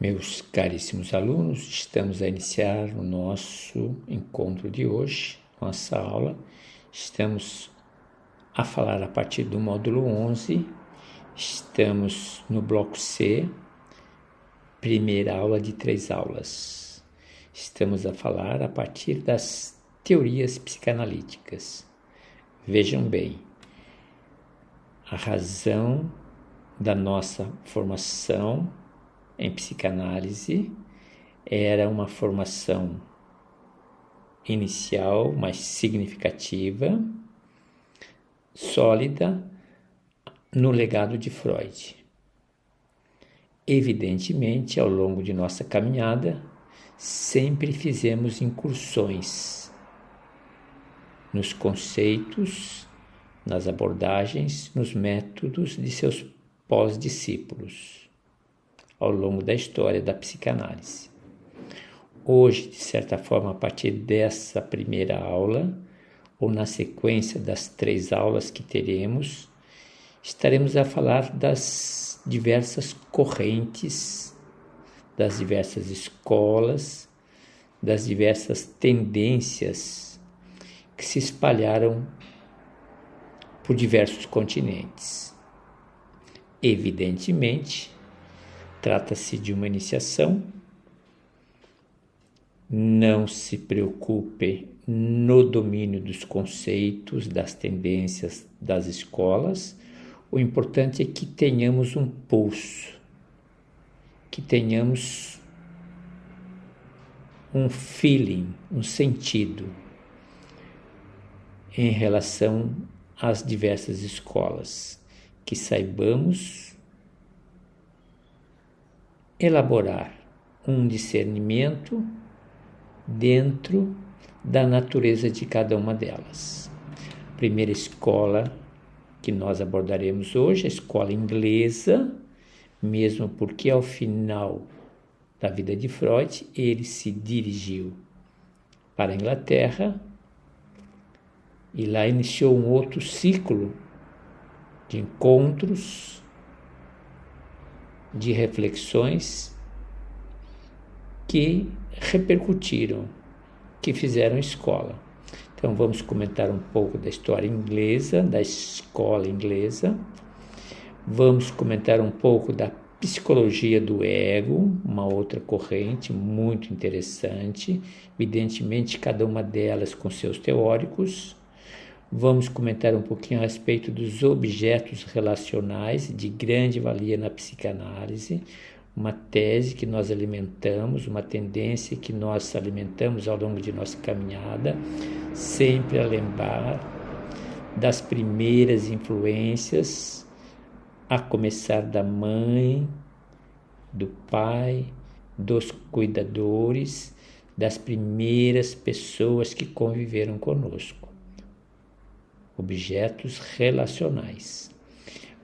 Meus caríssimos alunos, estamos a iniciar o nosso encontro de hoje, nossa aula. Estamos a falar a partir do módulo 11, estamos no bloco C, primeira aula de 3 aulas. Estamos a falar a partir das teorias psicanalíticas. Vejam bem, a razão da nossa formação em psicanálise era uma formação inicial, mais significativa, sólida, no legado de Freud. Evidentemente, ao longo de nossa caminhada, sempre fizemos incursões nos conceitos, nas abordagens, nos métodos de seus pós-discípulos ao longo da história da psicanálise. Hoje, de certa forma, a partir dessa primeira aula, ou na sequência das 3 aulas que teremos, estaremos a falar das diversas correntes, das diversas escolas, das diversas tendências que se espalharam por diversos continentes. Evidentemente, trata-se de uma iniciação. Não se preocupe no domínio dos conceitos, das tendências das escolas. O importante é que tenhamos um pulso, que tenhamos um feeling, um sentido em relação às diversas escolas, que saibamos elaborar um discernimento dentro da natureza de cada uma delas. A primeira escola que nós abordaremos hoje é a escola inglesa, mesmo porque ao final da vida de Freud, ele se dirigiu para a Inglaterra e lá iniciou um outro ciclo de encontros, de reflexões que repercutiram, que fizeram escola. Então vamos comentar um pouco da história inglesa, da escola inglesa. Vamos comentar um pouco da psicologia do ego, uma outra corrente muito interessante, evidentemente cada uma delas com seus teóricos. Vamos comentar um pouquinho a respeito dos objetos relacionais de grande valia na psicanálise, uma tese que nós alimentamos, uma tendência que nós alimentamos ao longo de nossa caminhada, sempre a lembrar das primeiras influências, a começar da mãe, do pai, dos cuidadores, das primeiras pessoas que conviveram conosco. Objetos relacionais.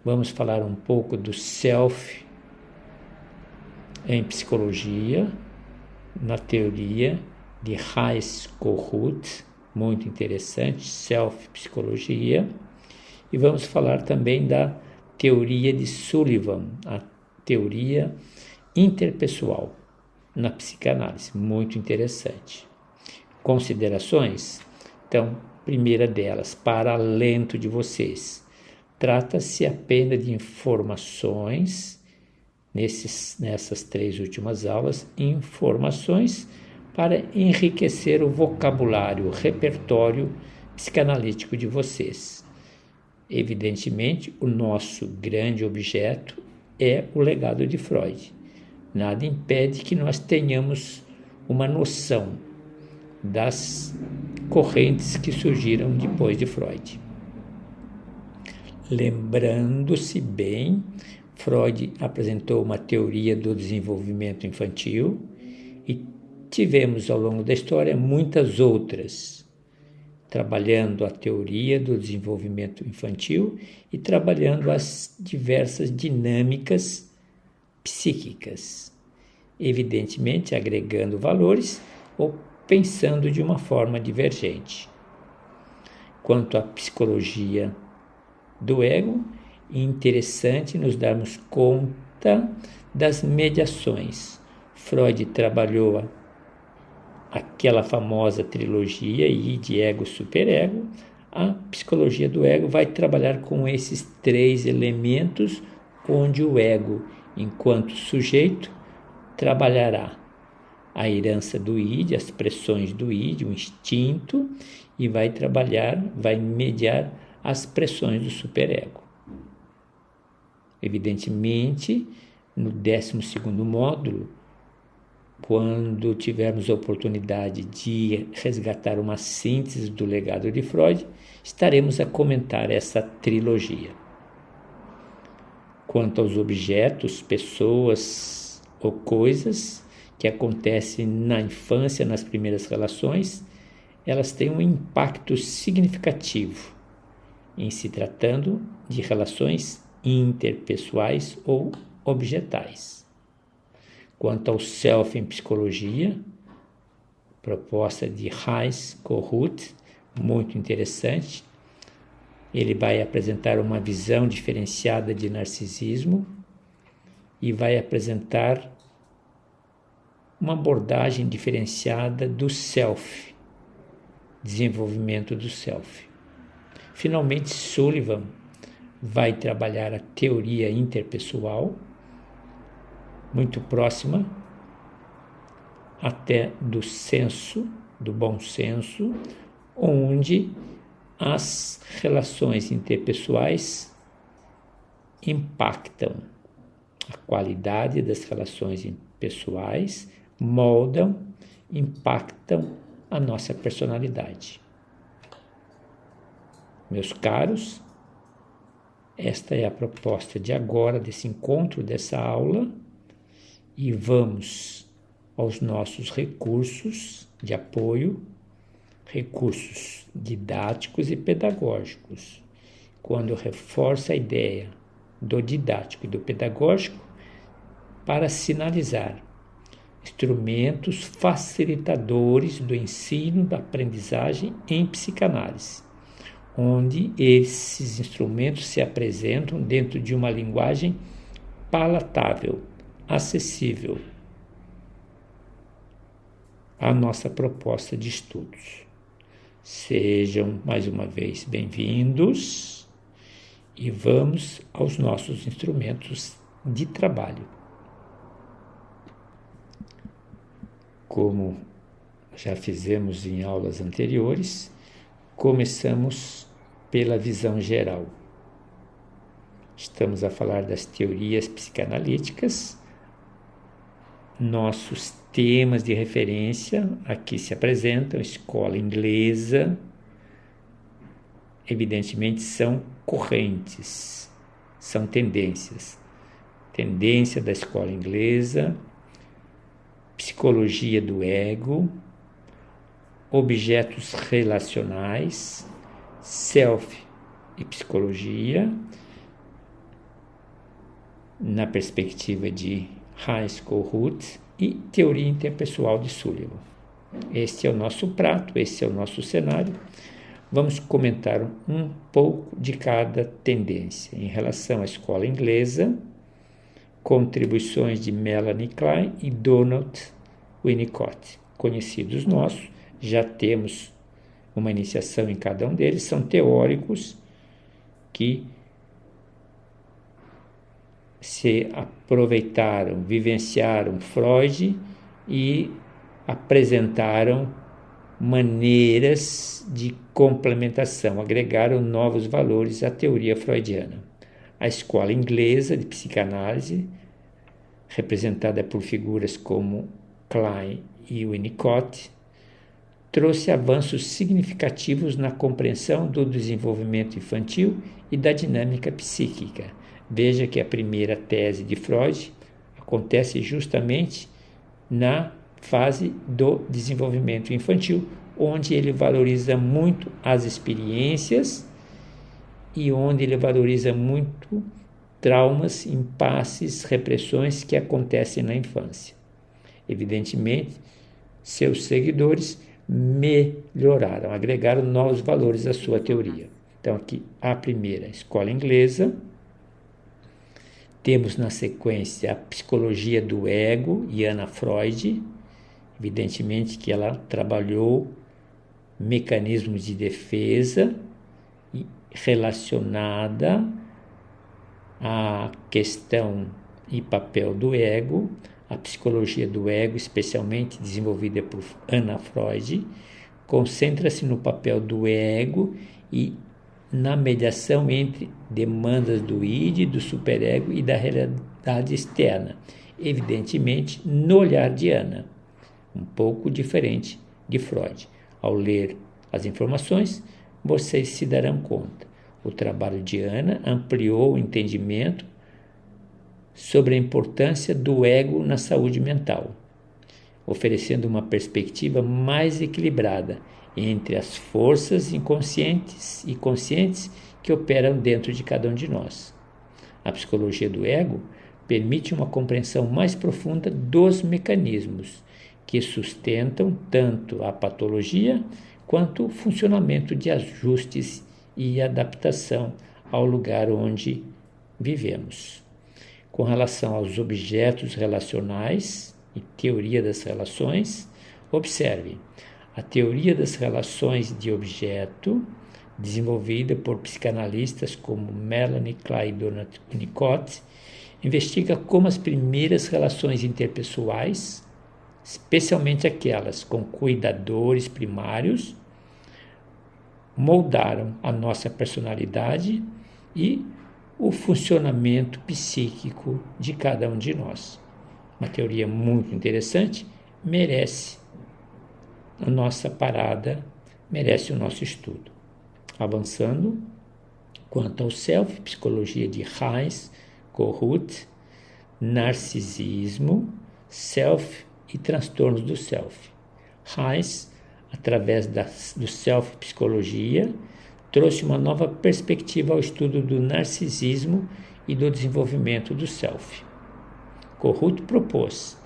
Vamos falar um pouco do self em psicologia, na teoria de Heiss-Kohut, muito interessante, self-psicologia, e vamos falar também da teoria de Sullivan, a teoria interpessoal na psicanálise, muito interessante. Considerações? Então, primeira delas, para alento de vocês, trata-se apenas de informações, nessas 3 últimas aulas, informações para enriquecer o vocabulário, o repertório psicanalítico de vocês. Evidentemente, o nosso grande objeto é o legado de Freud. Nada impede que nós tenhamos uma noção das correntes que surgiram depois de Freud. Lembrando-se bem, Freud apresentou uma teoria do desenvolvimento infantil e tivemos ao longo da história muitas outras, trabalhando a teoria do desenvolvimento infantil e trabalhando as diversas dinâmicas psíquicas, evidentemente agregando valores ou pensando de uma forma divergente. Quanto à psicologia do ego, é interessante nos darmos conta das mediações, Freud trabalhou aquela famosa trilogia id, ego, superego. A psicologia do ego vai trabalhar com esses 3 elementos, onde o ego, enquanto sujeito, trabalhará a herança do id, as pressões do id, o instinto, e vai mediar as pressões do superego. Evidentemente, no 12º módulo, quando tivermos a oportunidade de resgatar uma síntese do legado de Freud, estaremos a comentar essa trilogia. Quanto aos objetos, pessoas ou coisas que acontecem na infância, nas primeiras relações, elas têm um impacto significativo em se tratando de relações interpessoais ou objetais. Quanto ao self em psicologia, proposta de Hayes Kohut, muito interessante. Ele vai apresentar uma visão diferenciada de narcisismo e vai apresentar uma abordagem diferenciada do self, desenvolvimento do self. Finalmente, Sullivan vai trabalhar a teoria interpessoal, muito próxima até do senso, do bom senso, onde as relações interpessoais impactam a qualidade das relações pessoais, moldam, impactam a nossa personalidade. Meus caros, esta é a proposta de agora, desse encontro, dessa aula, e vamos aos nossos recursos de apoio, recursos didáticos e pedagógicos. Quando reforça a ideia do didático e do pedagógico, para sinalizar instrumentos facilitadores do ensino da aprendizagem em psicanálise, onde esses instrumentos se apresentam dentro de uma linguagem palatável, acessível à nossa proposta de estudos. Sejam mais uma vez bem-vindos e vamos aos nossos instrumentos de trabalho. Como já fizemos em aulas anteriores, começamos pela visão geral. Estamos a falar das teorias psicanalíticas. Nossos temas de referência aqui se apresentam: escola inglesa, evidentemente são correntes, são tendências. Tendência da escola inglesa, psicologia do ego, objetos relacionais, self e psicologia, na perspectiva de Hayes Kohut, e teoria interpessoal de Sullivan. Este é o nosso prato, esse é o nosso cenário. Vamos comentar um pouco de cada tendência. Em relação à escola inglesa, contribuições de Melanie Klein e Donald Winnicott, conhecidos nossos, já temos uma iniciação em cada um deles, são teóricos que se aproveitaram, vivenciaram Freud e apresentaram maneiras de complementação, agregaram novos valores à teoria freudiana. A escola inglesa de psicanálise, representada por figuras como Klein e Winnicott, trouxe avanços significativos na compreensão do desenvolvimento infantil e da dinâmica psíquica. Veja que a primeira tese de Freud acontece justamente na fase do desenvolvimento infantil, onde ele valoriza muito as experiências e onde ele valoriza muito traumas, impasses, repressões que acontecem na infância. Evidentemente, seus seguidores melhoraram, agregaram novos valores à sua teoria. Então, aqui a primeira, escola inglesa, Temos na sequência a psicologia do ego e Ana Freud, evidentemente que ela trabalhou mecanismos de defesa relacionada à questão e papel do ego. A psicologia do ego, especialmente desenvolvida por Ana Freud, concentra-se no papel do ego e na mediação entre demandas do id, do superego e da realidade externa, evidentemente no olhar de Ana, um pouco diferente de Freud. Ao ler as informações, vocês se darão conta. O trabalho de Ana ampliou o entendimento sobre a importância do ego na saúde mental, oferecendo uma perspectiva mais equilibrada entre as forças inconscientes e conscientes que operam dentro de cada um de nós. A psicologia do ego permite uma compreensão mais profunda dos mecanismos que sustentam tanto a patologia quanto o funcionamento de ajustes e adaptação ao lugar onde vivemos. Com relação aos objetos relacionais e teoria das relações, observe a teoria das relações de objeto, desenvolvida por psicanalistas como Melanie Klein e Donald Winnicott, investiga como as primeiras relações interpessoais, especialmente aquelas com cuidadores primários, moldaram a nossa personalidade e o funcionamento psíquico de cada um de nós. Uma teoria muito interessante, merece a nossa parada, merece o nosso estudo. Avançando, quanto ao self, psicologia de Heinz Kohut, narcisismo, self e transtornos do self. Heinz, através do self-psicologia, trouxe uma nova perspectiva ao estudo do narcisismo e do desenvolvimento do self. Kohut propôs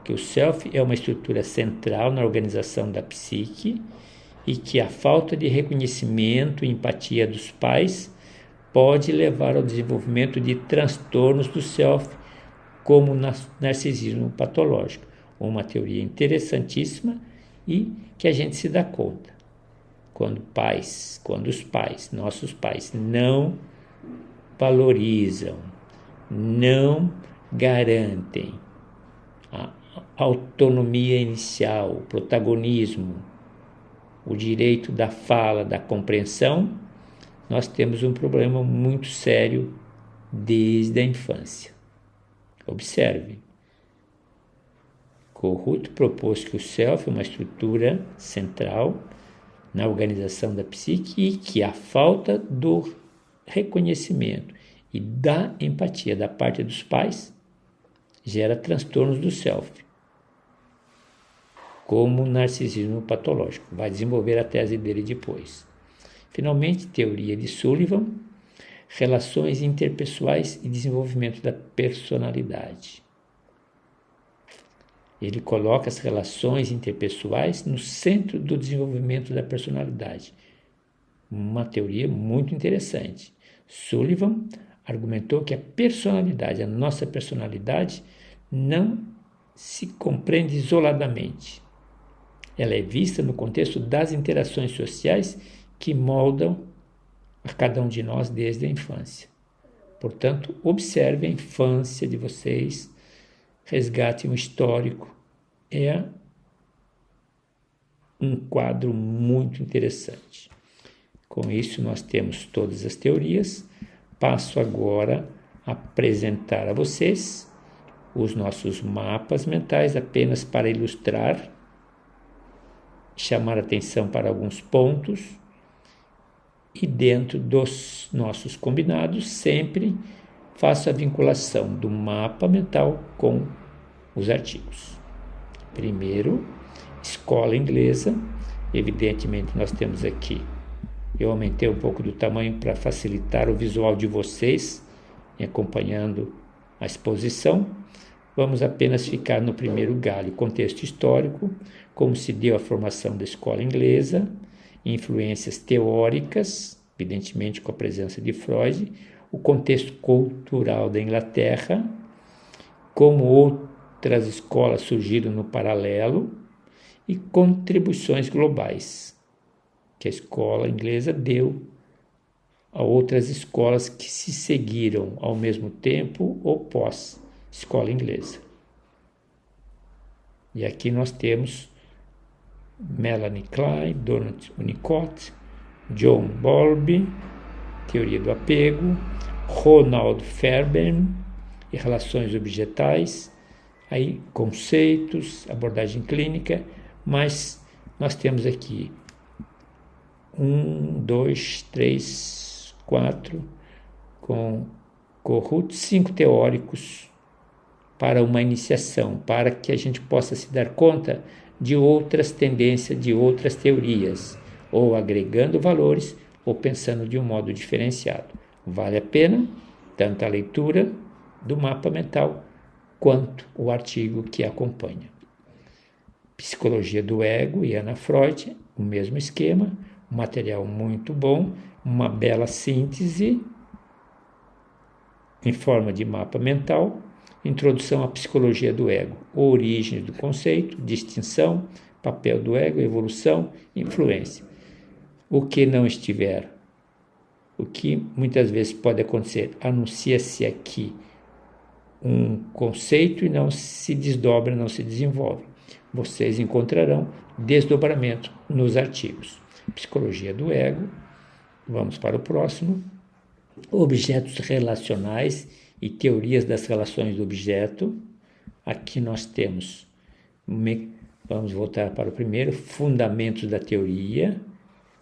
que o self é uma estrutura central na organização da psique e que a falta de reconhecimento e empatia dos pais pode levar ao desenvolvimento de transtornos do self, como o narcisismo patológico. Uma teoria interessantíssima e que a gente se dá conta. Quando os pais, nossos pais, não valorizam, não garantem a autonomia inicial, o protagonismo, o direito da fala, da compreensão, nós temos um problema muito sério desde a infância. Observe. Kohut propôs que o self é uma estrutura central na organização da psique e que a falta do reconhecimento e da empatia da parte dos pais gera transtornos do self, como o narcisismo patológico. Vai desenvolver a tese dele depois. Finalmente, teoria de Sullivan, relações interpessoais e desenvolvimento da personalidade. Ele coloca as relações interpessoais no centro do desenvolvimento da personalidade. Uma teoria muito interessante. Sullivan argumentou que a personalidade, a nossa personalidade, não se compreende isoladamente. Ela é vista no contexto das interações sociais que moldam a cada um de nós desde a infância. Portanto, observe a infância de vocês, resgate um histórico. É um quadro muito interessante. Com isso, nós temos todas as teorias. Passo agora a apresentar a vocês os nossos mapas mentais, apenas para ilustrar, chamar atenção para alguns pontos, e dentro dos nossos combinados, sempre faço a vinculação do mapa mental com os artigos. Primeiro, escola inglesa. Evidentemente, nós temos aqui, eu aumentei um pouco do tamanho para facilitar o visual de vocês, acompanhando a exposição. Vamos apenas ficar no primeiro galho, contexto histórico, como se deu a formação da escola inglesa, influências teóricas, evidentemente com a presença de Freud, o contexto cultural da Inglaterra, como outras escolas surgiram no paralelo e contribuições globais que a escola inglesa deu a outras escolas que se seguiram ao mesmo tempo ou pós escola inglesa. E aqui nós temos Melanie Klein, Donald Winnicott, John Bowlby, teoria do apego, Ronald Fairbairn e relações objetais, aí conceitos, abordagem clínica, mas nós temos aqui 1, 2, 3, 4, com Kohut, 5 teóricos para uma iniciação, para que a gente possa se dar conta de outras tendências, de outras teorias, ou agregando valores, ou pensando de um modo diferenciado. Vale a pena tanto a leitura do mapa mental, quanto o artigo que acompanha. Psicologia do Ego e Anna Freud, o mesmo esquema, um material muito bom, uma bela síntese em forma de mapa mental, introdução à psicologia do ego, origem do conceito, distinção, papel do ego, evolução, influência. O que não estiver, o que muitas vezes pode acontecer, anuncia-se aqui um conceito e não se desdobra, não se desenvolve. Vocês encontrarão desdobramento nos artigos. Psicologia do ego, vamos para o próximo. Objetos relacionais e teorias das relações do objeto. Aqui nós temos, vamos voltar para o primeiro, fundamentos da teoria,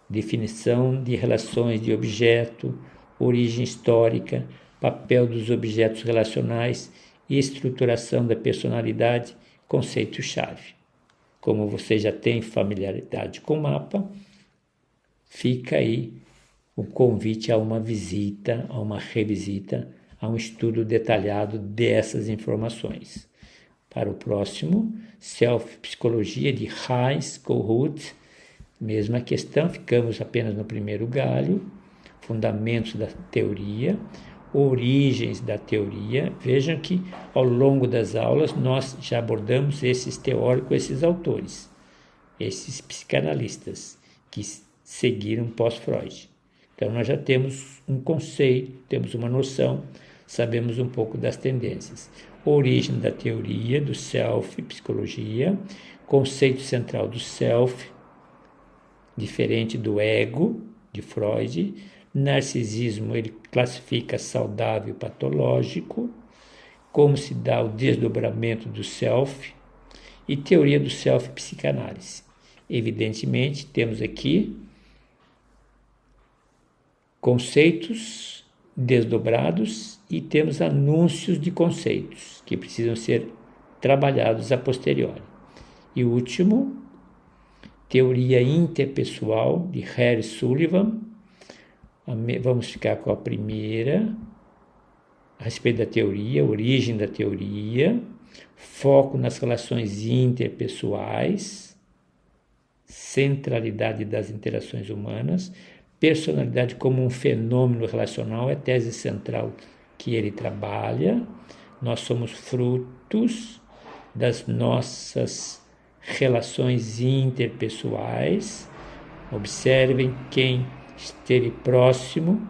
definição de relações de objeto, origem histórica, papel dos objetos relacionais e estruturação da personalidade, conceito-chave. Como você já tem familiaridade com o mapa, fica aí o convite a uma visita, a uma revisita, a um estudo detalhado dessas informações. Para o próximo, Self-Psicologia de Heinz Kohut, mesma questão, ficamos apenas no primeiro galho, fundamentos da teoria, origens da teoria. Vejam que ao longo das aulas nós já abordamos esses teóricos, esses autores, esses psicanalistas que seguiram pós-Freud. Então nós já temos um conceito, temos uma noção, sabemos um pouco das tendências. Origem da teoria do self, psicologia, conceito central do self, diferente do ego, de Freud. Narcisismo ele classifica saudável e patológico, como se dá o desdobramento do self, e teoria do self, psicanálise. Evidentemente, temos aqui conceitos desdobrados e temos anúncios de conceitos que precisam ser trabalhados a posteriori. E o último, teoria interpessoal de Harry Sullivan. Vamos ficar com a primeira, a respeito da teoria, origem da teoria, foco nas relações interpessoais, centralidade das interações humanas, personalidade como um fenômeno relacional, é a tese central que ele trabalha. Nós somos frutos das nossas relações interpessoais. Observem quem esteve próximo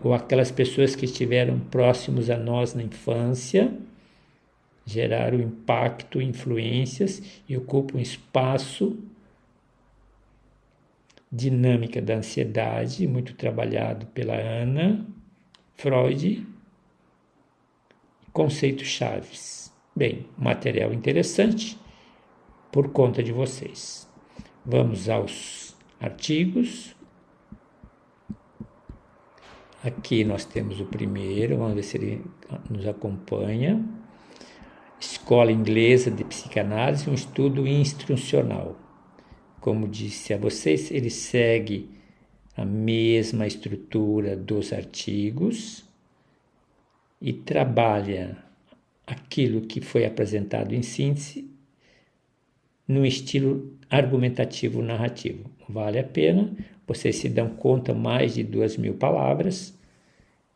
ou aquelas pessoas que estiveram próximos a nós na infância, geraram impacto, influências e ocupam espaço. Dinâmica da ansiedade, muito trabalhado pela Anna Freud. Conceitos chaves. Bem, material interessante por conta de vocês. Vamos aos artigos. Aqui nós temos o primeiro, vamos ver se ele nos acompanha. Escola Inglesa de Psicanálise, um estudo instrucional. Como disse a vocês, ele segue a mesma estrutura dos artigos e trabalha aquilo que foi apresentado em síntese no estilo argumentativo narrativo. Vale a pena, vocês se dão conta, mais de 2.000 palavras,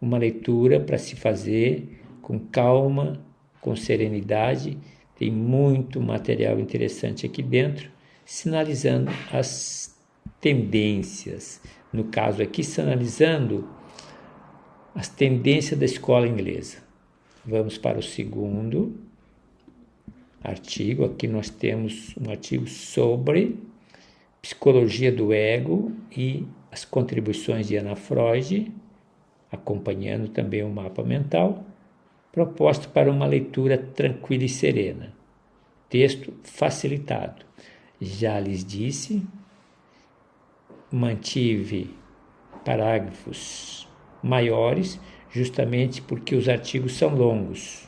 uma leitura para se fazer com calma, com serenidade. Tem muito material interessante aqui dentro, sinalizando as tendências. No caso aqui, sinalizando as tendências da escola inglesa. Vamos para o segundo artigo. Aqui nós temos um artigo sobre psicologia do ego e as contribuições de Anna Freud, acompanhando também o mapa mental, proposto para uma leitura tranquila e serena. Texto facilitado. Já lhes disse, mantive parágrafos maiores, justamente porque os artigos são longos.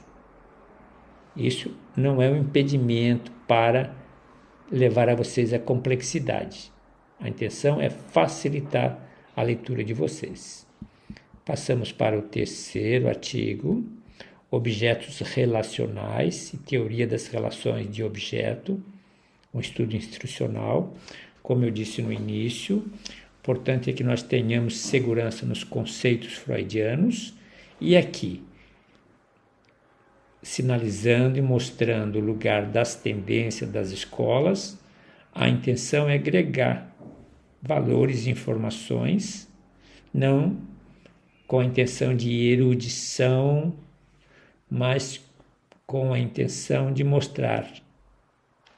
Isso não é um impedimento para levar a vocês a complexidade. A intenção é facilitar a leitura de vocês. Passamos para o terceiro artigo, objetos relacionais e teoria das relações de objeto, um estudo instrucional. Como eu disse no início, o importante é que nós tenhamos segurança nos conceitos freudianos e aqui, sinalizando e mostrando o lugar das tendências das escolas, a intenção é agregar valores e informações, não com a intenção de erudição, mas com a intenção de mostrar.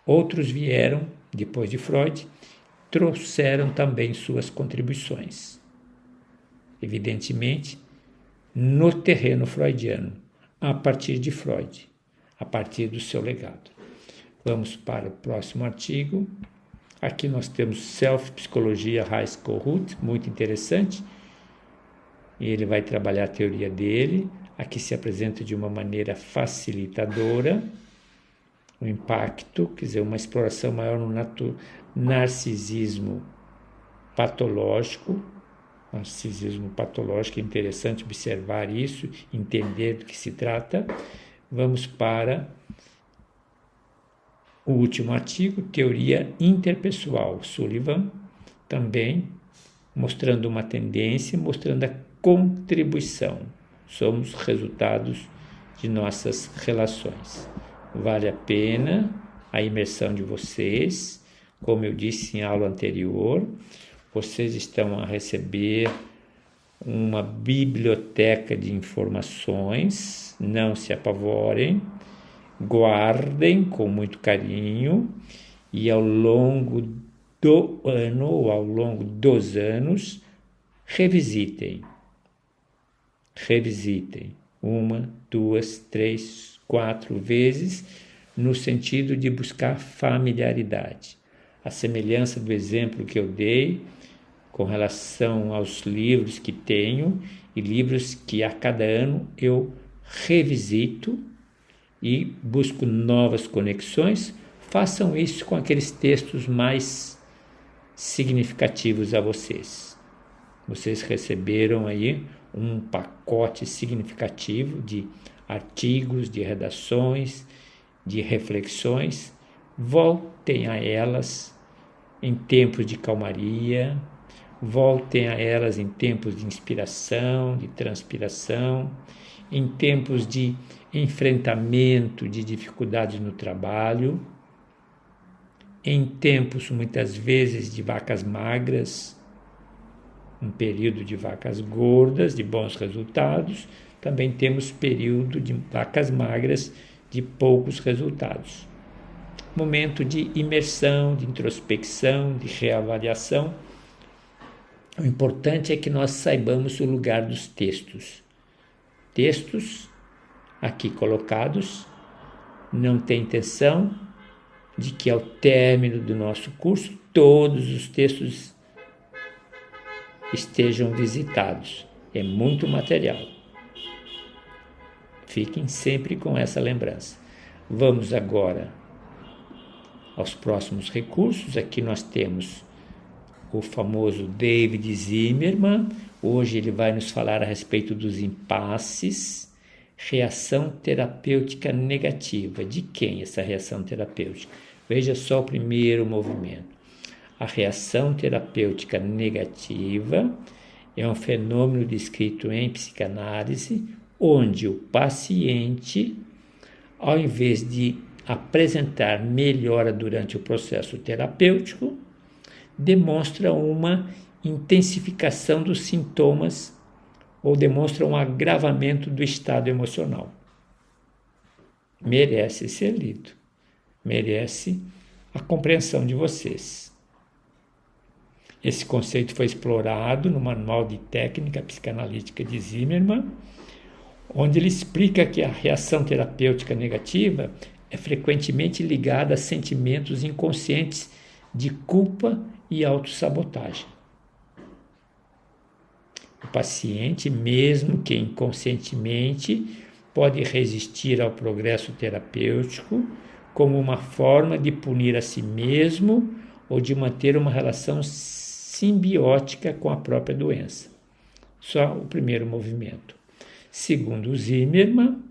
Outros vieram, depois de Freud, trouxeram também suas contribuições. Evidentemente, no terreno freudiano, a partir de Freud, a partir do seu legado. Vamos para o próximo artigo. Aqui nós temos Self-Psicologia High School Root, muito interessante. E ele vai trabalhar a teoria dele. Aqui se apresenta de uma maneira facilitadora o impacto, quer dizer, uma exploração maior no narcisismo patológico. Narcisismo patológico, é interessante observar isso, entender do que se trata. Vamos para o último artigo, Teoria Interpessoal, Sullivan, também mostrando uma tendência, mostrando a contribuição. Somos resultados de nossas relações. Vale a pena a imersão de vocês. Como eu disse em aula anterior, vocês estão a receber uma biblioteca de informações. Não se apavorem, guardem com muito carinho e ao longo do ano ou ao longo dos anos, revisitem. Revisitem 1, 2, 3, 4 vezes, no sentido de buscar familiaridade. A semelhança do exemplo que eu dei com relação aos livros que tenho e livros que a cada ano eu revisito e busco novas conexões. Façam isso com aqueles textos mais significativos a vocês. Vocês receberam aí um pacote significativo de artigos, de redações, de reflexões. Voltem a elas em tempos de calmaria, voltem a elas em tempos de inspiração, de transpiração, em tempos de enfrentamento de dificuldades no trabalho, em tempos muitas vezes de vacas magras, um período de vacas gordas, de bons resultados, também temos período de vacas magras, de poucos resultados. Momento de imersão, de introspecção, de reavaliação. O importante é que nós saibamos o lugar dos textos. Textos aqui colocados não tem intenção de que ao término do nosso curso todos os textos estejam visitados. É muito material. Fiquem sempre com essa lembrança. Vamos agora aos próximos recursos. Aqui nós temos o famoso David Zimmerman. Hoje ele vai nos falar a respeito dos impasses. Reação terapêutica negativa. De quem essa reação terapêutica? Veja só o primeiro movimento. A reação terapêutica negativa É um fenômeno descrito em psicanálise, onde o paciente, ao invés de apresentar melhora durante o processo terapêutico, demonstra uma intensificação dos sintomas ou demonstra um agravamento do estado emocional. Merece ser lido, merece a compreensão de vocês. Esse conceito foi explorado no Manual de Técnica Psicanalítica de Zimmermann, onde ele explica que a reação terapêutica negativa é frequentemente ligada a sentimentos inconscientes de culpa e autossabotagem. O paciente, mesmo que inconscientemente, pode resistir ao progresso terapêutico como uma forma de punir a si mesmo ou de manter uma relação simbiótica com a própria doença. Só o primeiro movimento. Segundo Zimmermann,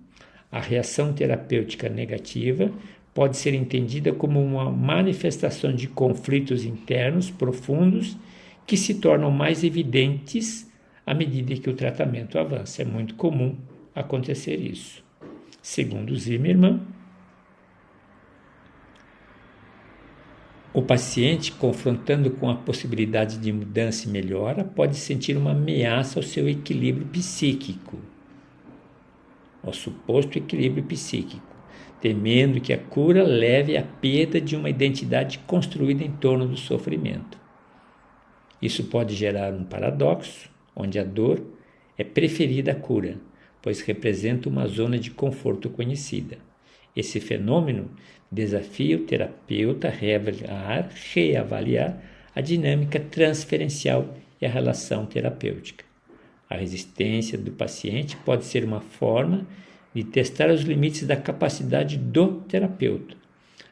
a reação terapêutica negativa pode ser entendida como uma manifestação de conflitos internos profundos que se tornam mais evidentes à medida que o tratamento avança. É muito comum acontecer isso. Segundo Zimmermann, o paciente, confrontando com a possibilidade de mudança e melhora, pode sentir uma ameaça ao seu equilíbrio psíquico, ao suposto equilíbrio psíquico, temendo que a cura leve à perda de uma identidade construída em torno do sofrimento. Isso pode gerar um paradoxo, onde a dor é preferida à cura, pois representa uma zona de conforto conhecida. Esse fenômeno desafia o terapeuta a reavaliar a dinâmica transferencial e a relação terapêutica. A resistência do paciente pode ser uma forma de testar os limites da capacidade do terapeuta,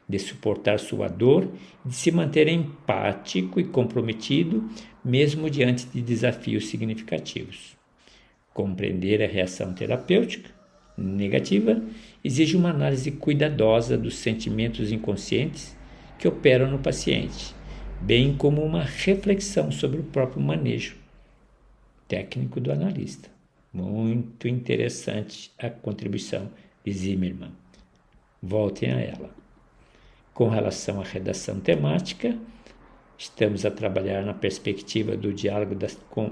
de suportar sua dor e de se manter empático e comprometido, mesmo diante de desafios significativos. Compreender a reação terapêutica negativa exige uma análise cuidadosa dos sentimentos inconscientes que operam no paciente, bem como uma reflexão sobre o próprio manejo técnico do analista. Muito interessante a contribuição de Zimmermann. Voltem a ela. Com relação à redação temática, estamos a trabalhar na perspectiva do diálogo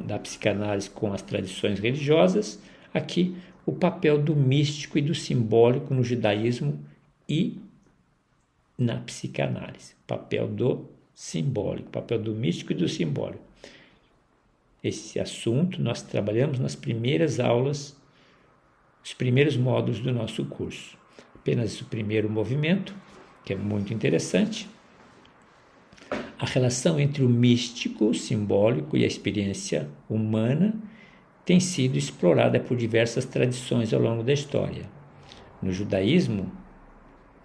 da psicanálise com as tradições religiosas. Aqui, o papel do místico e do simbólico no judaísmo e na psicanálise. Papel do simbólico, papel do místico e do simbólico. Esse assunto nós trabalhamos nas primeiras aulas, os primeiros módulos do nosso curso. Apenas o primeiro movimento, que é muito interessante. A relação entre o místico, o simbólico e a experiência humana tem sido explorada por diversas tradições ao longo da história. No judaísmo,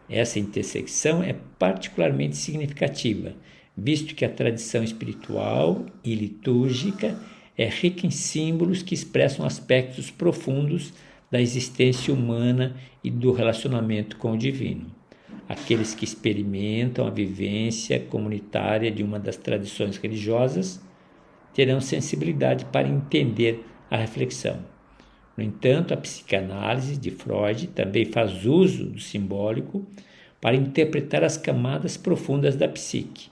essa intersecção é particularmente significativa, visto que a tradição espiritual e litúrgica é rica em símbolos que expressam aspectos profundos da existência humana e do relacionamento com o divino. Aqueles que experimentam a vivência comunitária de uma das tradições religiosas terão sensibilidade para entender a reflexão. No entanto, a psicanálise de Freud também faz uso do simbólico para interpretar as camadas profundas da psique.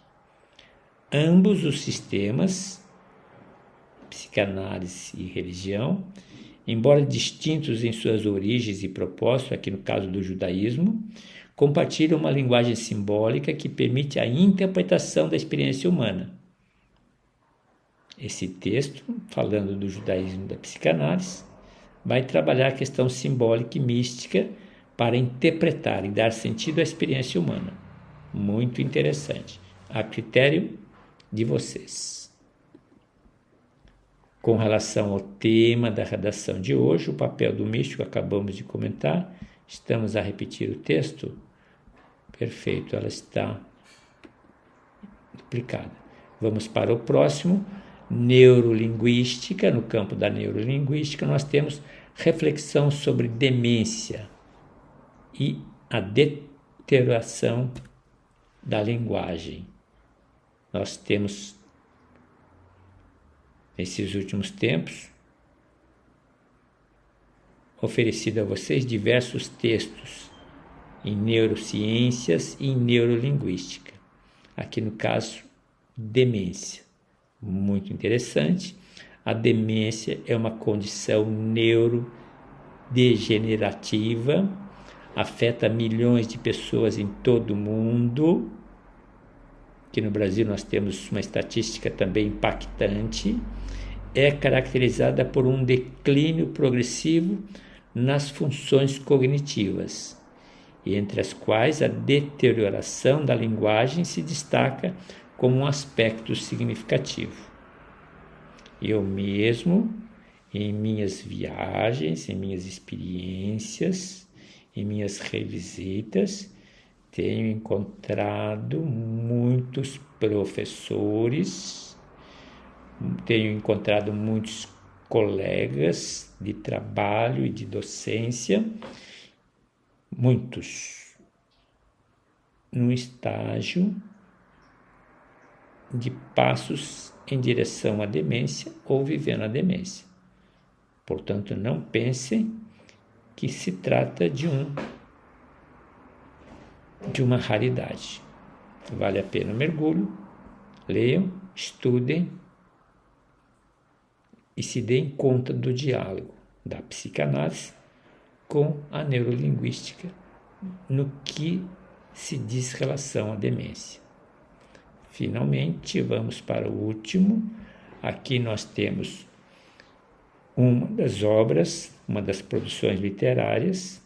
Ambos os sistemas, psicanálise e religião, embora distintos em suas origens e propósitos, aqui no caso do judaísmo, compartilham uma linguagem simbólica que permite a interpretação da experiência humana. Esse texto, falando do judaísmo e da psicanálise, vai trabalhar a questão simbólica e mística para interpretar e dar sentido à experiência humana. Muito interessante. A critério de vocês. Com relação ao tema da redação de hoje, o papel do místico, acabamos de comentar. Estamos a repetir o texto? Perfeito, ela está duplicada. Vamos para o próximo. Neurolinguística. No campo da neurolinguística, nós temos reflexão sobre demência e a deterioração da linguagem. Nós temos nesses últimos tempos, oferecido a vocês diversos textos em neurociências e em neurolinguística. Aqui no caso, demência. Muito interessante. A demência é uma condição neurodegenerativa, afeta milhões de pessoas em todo o mundo. Aqui no Brasil nós temos uma estatística também impactante. É caracterizada por um declínio progressivo nas funções cognitivas, e entre as quais a deterioração da linguagem se destaca como um aspecto significativo. Eu mesmo, em minhas viagens, em minhas experiências, em minhas revisitas, tenho encontrado muitos professores, tenho encontrado muitos colegas de trabalho e de docência, muitos no estágio de passos em direção à demência ou vivendo a demência. Portanto, não pensem que se trata de uma raridade. Vale a pena o mergulho, leiam, estudem e se deem conta do diálogo da psicanálise com a neurolinguística no que se diz relação à demência. Finalmente, vamos para o último. Aqui nós temos uma das obras, uma das produções literárias,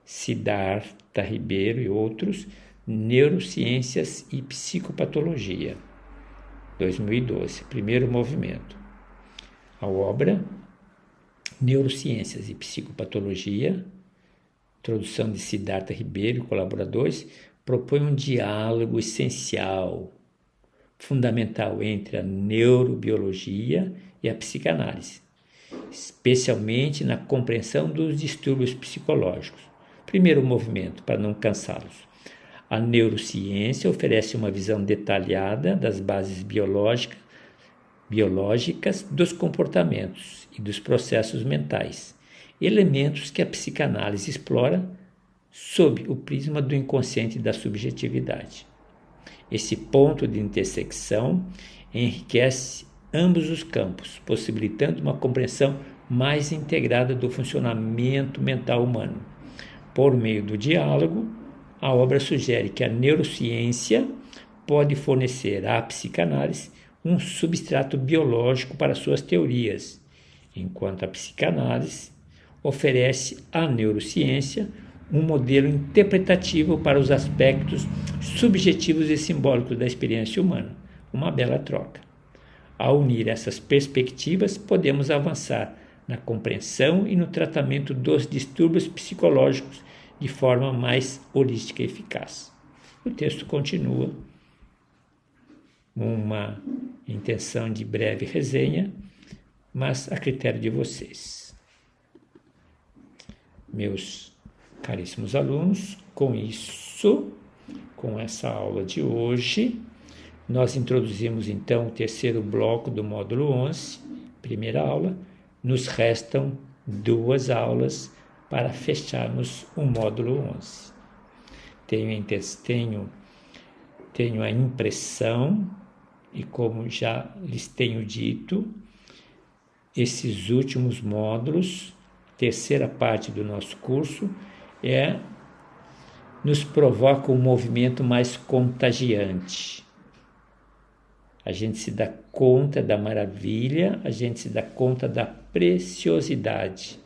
Siddhartha Ribeiro e outros, Neurociências e Psicopatologia, 2012, primeiro movimento. A obra Neurociências e Psicopatologia, introdução de Siddhartha Ribeiro e colaboradores, propõe um diálogo essencial, fundamental entre a neurobiologia e a psicanálise, especialmente na compreensão dos distúrbios psicológicos. Primeiro movimento, para não cansá-los. A neurociência oferece uma visão detalhada das bases biológicas dos comportamentos e dos processos mentais, elementos que a psicanálise explora sob o prisma do inconsciente e da subjetividade. Esse ponto de intersecção enriquece ambos os campos, possibilitando uma compreensão mais integrada do funcionamento mental humano. Por meio do diálogo, a obra sugere que a neurociência pode fornecer à psicanálise um substrato biológico para suas teorias, enquanto a psicanálise oferece à neurociência um modelo interpretativo para os aspectos subjetivos e simbólicos da experiência humana. Uma bela troca. Ao unir essas perspectivas, podemos avançar na compreensão e no tratamento dos distúrbios psicológicos de forma mais holística e eficaz. O texto continua, uma intenção de breve resenha, mas a critério de vocês. Meus caríssimos alunos, com essa aula de hoje, nós introduzimos então o terceiro bloco do módulo 11, primeira aula. Nos restam 2 aulas para fecharmos o módulo 11. Tenho a impressão, e como já lhes tenho dito, esses últimos módulos, terceira parte do nosso curso, nos provoca um movimento mais contagiante. A gente se dá conta da maravilha, a gente se dá conta da preciosidade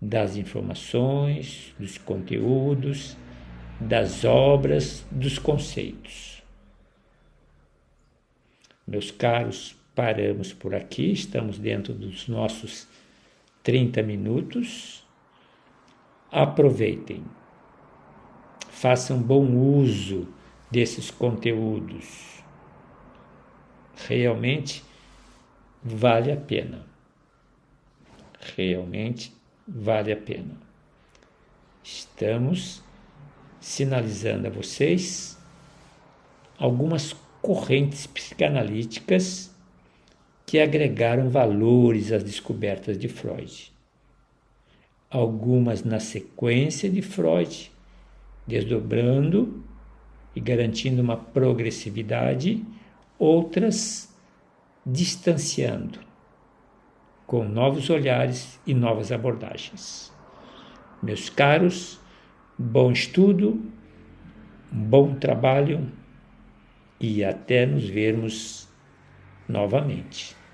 das informações, dos conteúdos, das obras, dos conceitos. Meus caros, paramos por aqui, estamos dentro dos nossos 30 minutos. Aproveitem, façam bom uso desses conteúdos. Realmente vale a pena. Realmente vale a pena. Estamos sinalizando a vocês algumas correntes psicanalíticas que que agregaram valores às descobertas de Freud. Algumas na sequência de Freud, desdobrando e garantindo uma progressividade, outras distanciando, com novos olhares e novas abordagens. Meus caros, bom estudo, bom trabalho e até nos vermos novamente.